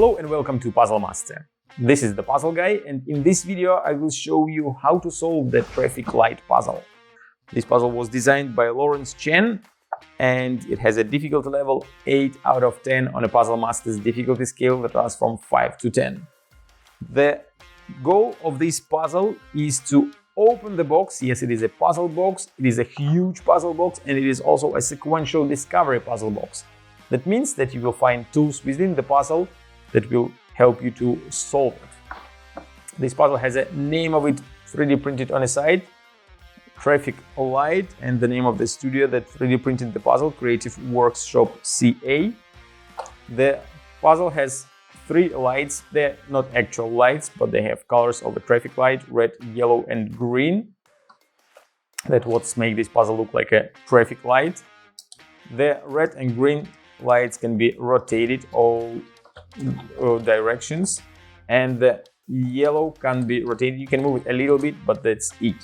Hello and welcome to Puzzle Master. This is the Puzzle Guy, and in this video I will show you how to solve the traffic light puzzle. This puzzle was designed by Allan Stein and it has a difficulty level 8 out of 10 on a Puzzle Master's difficulty scale that runs from 5 to 10. The goal of this puzzle is to open the box. Yes, it is a puzzle box, it is a huge puzzle box, and it is also a sequential discovery puzzle box. That means that you will find tools within the puzzle that will help you to solve it. This puzzle has a name of it 3D printed on the side, Traffic Light, and the name of the studio that 3D printed the puzzle, Creative Workshop CA. The puzzle has 3 lights. They're not actual lights, but they have colors of a traffic light, red, yellow and green. That's what makes this puzzle look like a traffic light. The red and green lights can be rotated all directions, and the yellow can be rotated. You can move it a little bit, but that's it.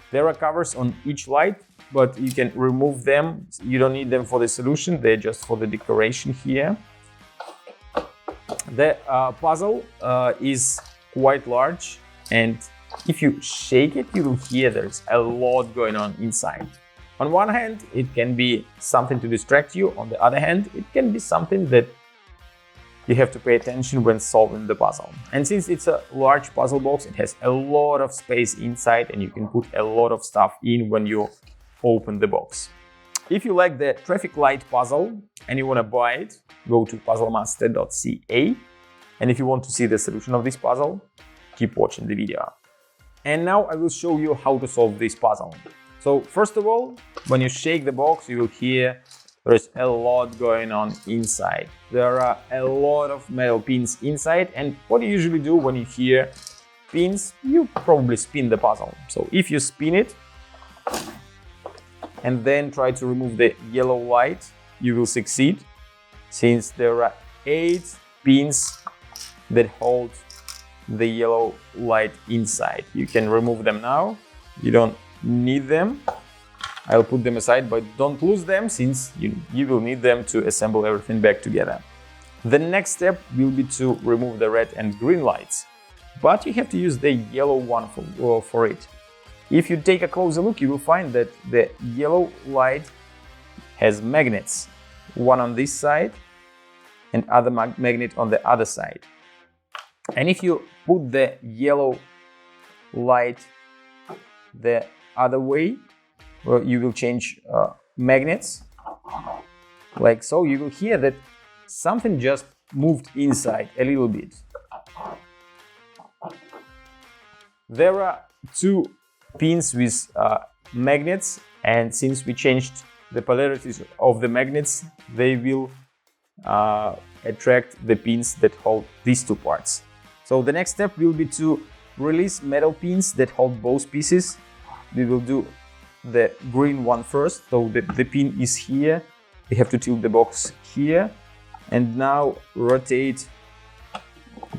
There are covers on each light, but you can remove them. You don't need them for the solution, they're just for the decoration here. The puzzle is quite large, and if you shake it, you will hear there's a lot going on inside. On one hand, it can be something to distract you. On the other hand, it can be something that you have to pay attention when solving the puzzle. And since it's a large puzzle box, it has a lot of space inside and you can put a lot of stuff in when you open the box. If you like the traffic light puzzle and you want to buy it, go to puzzlemaster.ca. And if you want to see the solution of this puzzle, keep watching the video. And now I will show you how to solve this puzzle. So first of all, when you shake the box, you will hear there's a lot going on inside. There are a lot of metal pins inside, and what you usually do when you hear pins, you probably spin the puzzle. So if you spin it and then try to remove the yellow light, you will succeed, since there are 8 pins that hold the yellow light inside. You can remove them now, you don't need them. I'll put them aside, but don't lose them, since you will need them to assemble everything back together. The next step will be to remove the red and green lights, but you have to use the yellow one for it. If you take a closer look, you will find that the yellow light has magnets, one on this side and other magnet on the other side. And if you put the yellow light the other way, well, you will change magnets, like so. You will hear that something just moved inside a little bit. There are 2 pins with magnets, and since we changed the polarities of the magnets, they will attract the pins that hold these 2 parts. So the next step will be to release metal pins that hold both pieces. We will do the green one first, so the pin is here. You have to tilt the box here, and now rotate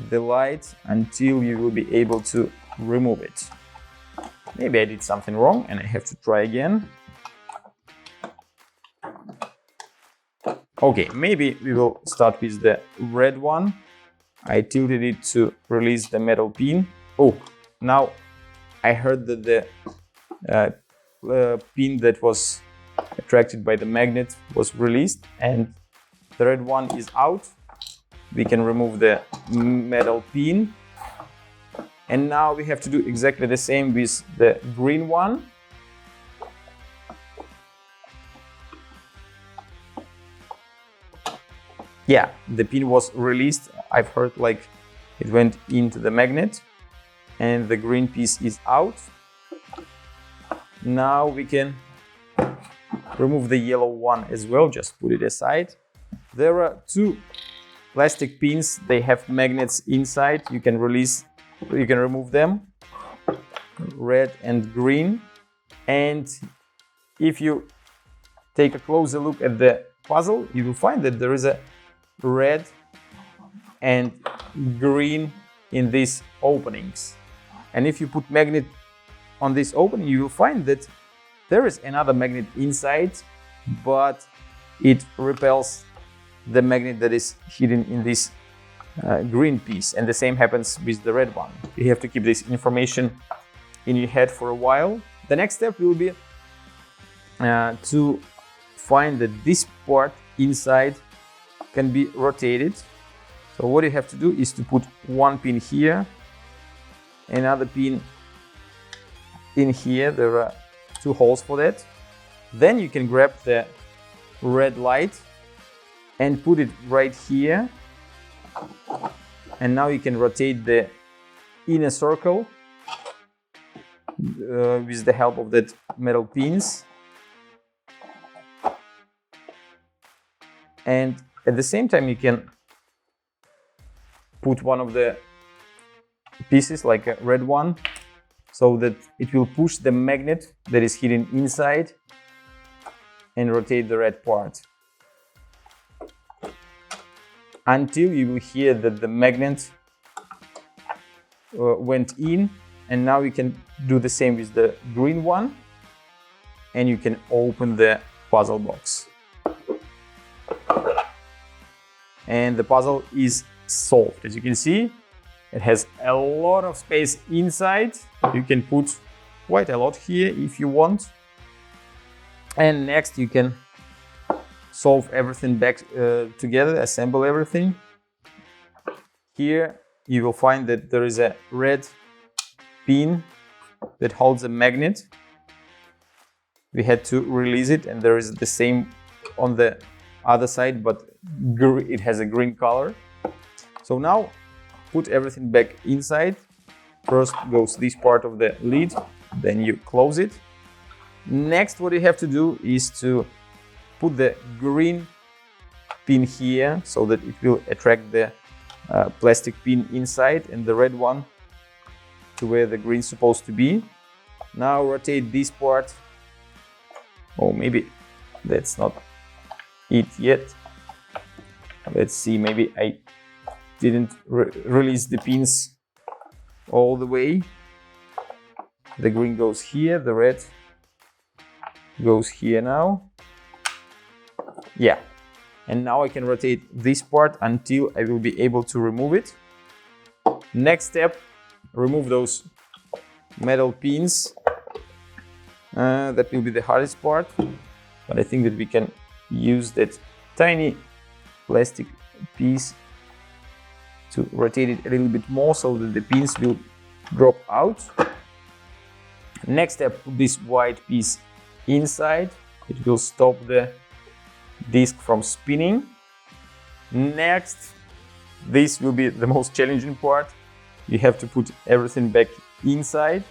the light until you will be able to remove it. Maybe I did something wrong and I have to try again. Okay, maybe we will start with the red one. I tilted it to release the metal pin. Oh, now I heard that the pin that was attracted by the magnet was released, and the red one is out. We can remove the metal pin, and now we have to do exactly the same with the green one. Yeah, the pin was released. I've heard like it went into the magnet, and the green piece is out. Now we can remove the yellow one as well, just put it aside. There are 2 plastic pins, they have magnets inside. You can remove them, red and green. And if you take a closer look at the puzzle, you will find that there is a red and green in these openings. And if you put magnet on this opening, you will find that there is another magnet inside, but it repels the magnet that is hidden in this green piece, and the same happens with the red one. You have to keep this information in your head for a while. The next step will be to find that this part inside can be rotated. So what you have to do is to put one pin here, another pin in here. There are two holes for that. Then you can grab the red light and put it right here. And now you can rotate the inner circle with the help of that metal pins. And at the same time you can put one of the pieces, like a red one, so that it will push the magnet that is hidden inside and rotate the red part until you will hear that the magnet went in. And now you can do the same with the green one, and you can open the puzzle box. And the puzzle is solved. As you can see, it has a lot of space inside. You can put quite a lot here if you want. And next you can solve everything back together, assemble everything. Here you will find that there is a red pin that holds a magnet. We had to release it, and there is the same on the other side, but it has a green color. So now put everything back inside. First goes this part of the lid, then you close it. Next, what you have to do is to put the green pin here so that it will attract the plastic pin inside, and the red one to where the green is supposed to be. Now rotate this part. Oh, maybe that's not it yet. Let's see, maybe I didn't release the pins all the way. The green goes here, the red goes here now. Yeah, and now I can rotate this part until I will be able to remove it. Next step, remove those metal pins. That will be the hardest part, but I think that we can use that tiny plastic piece to rotate it a little bit more so that the pins will drop out. Next step, put this white piece inside. It will stop the disc from spinning. Next, this will be the most challenging part. You have to put everything back inside,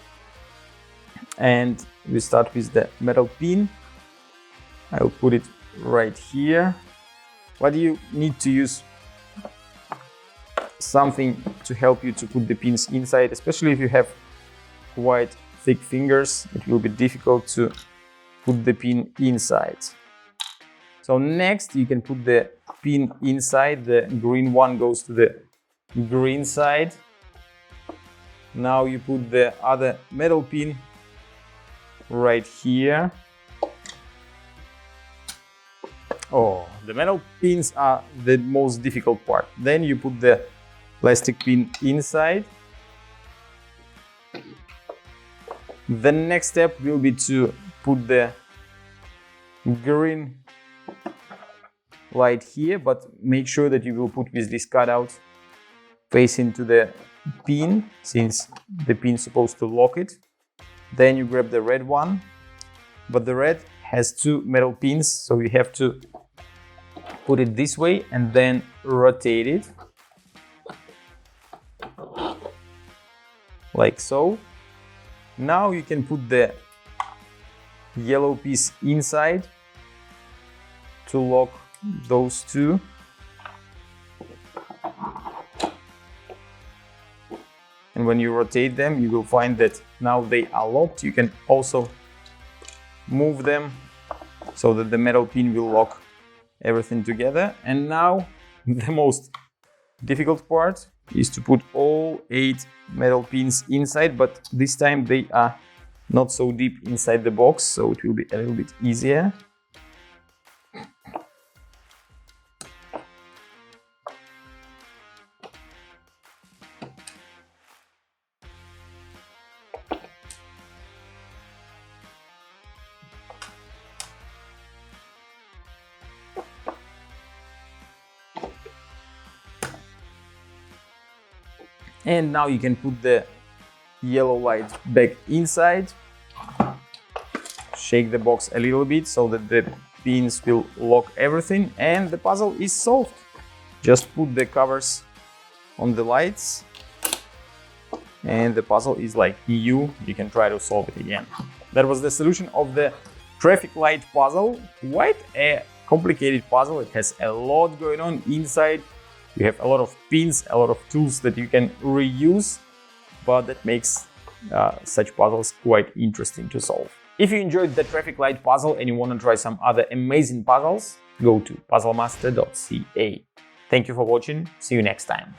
and we start with the metal pin. I will put it right here, but you need to use something to help you to put the pins inside, especially if you have quite thick fingers. It will be difficult to put the pin inside. So next you can put the pin inside. The green one goes to the green side. Now you put the other metal pin right here. Oh, the metal pins are the most difficult part. Then you put the plastic pin inside. The next step will be to put the green light here, but make sure that you will put with this cutout facing to the pin, since the pin is supposed to lock it. Then you grab the red one, but the red has two metal pins, so you have to put it this way and then rotate it like so. Now you can put the yellow piece inside to lock those two. And when you rotate them, you will find that now they are locked. You can also move them so that the metal pin will lock everything together. And now the most difficult part is to put all 8 metal pins inside, but this time they are not so deep inside the box, so it will be a little bit easier. And now you can put the yellow light back inside. Shake the box a little bit so that the pins will lock everything, and the puzzle is solved. Just put the covers on the lights and the puzzle is like new. You can try to solve it again. That was the solution of the traffic light puzzle. Quite a complicated puzzle. It has a lot going on inside. You have a lot of pins, a lot of tools that you can reuse, but that makes such puzzles quite interesting to solve. If you enjoyed the traffic light puzzle and you want to try some other amazing puzzles, go to puzzlemaster.ca. Thank you for watching. See you next time.